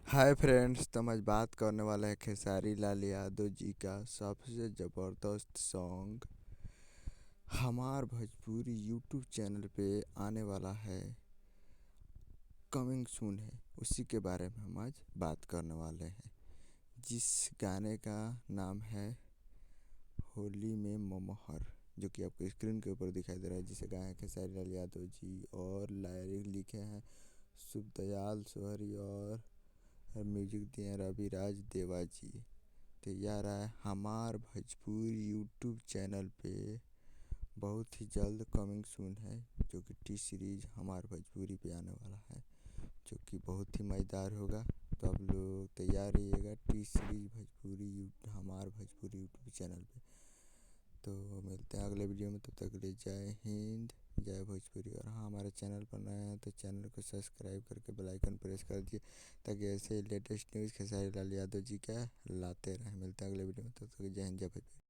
Hi friends, तो हम आज बात करने वाले हैं खेसारी लाल यादव जी का सबसे ज़बरदस्त सॉन्ग हमार भोजपुरी यूट्यूब चैनल पे आने वाला है, कमिंग सून है। उसी के बारे में हम आज बात करने वाले हैं, जिस गाने का नाम है होली में ममहर, जो कि आपको स्क्रीन के ऊपर दिखाई दे रहा है, जिसे गाए हैं खेसारी लाल यादव जी और लायरिक लिखे हैं शुभ दयाल सोहरी और म्यूजिक दिए हैं रविराज देवा जी। तो यार है हमार भोजपुरी यूट्यूब चैनल पे बहुत ही जल्द कमिंग सून है, जो कि टी सीरीज हमार भोजपुरी पे आने वाला है, जो कि बहुत ही मज़ेदार होगा। तो आप लोग तैयार रहिएगा टी सीरीज भोजपुरी हमार भोजपुरी यूट्यूब चैनल पे। तो मिलते हैं अगले वीडियो में, तब तक के लिए जय हिंद, जय भोजपुरी। और हाँ, हमारे चैनल पर नए हैं तो चैनल को सब्सक्राइब करके बेल आइकन प्रेस कर दिए, ताकि ऐसे लेटेस्ट न्यूज़ खेसारी लाल यादव जी का लाते रहें। मिलते हैं अगले वीडियो में, तब तक जय हिंद, जय भोजपुरी।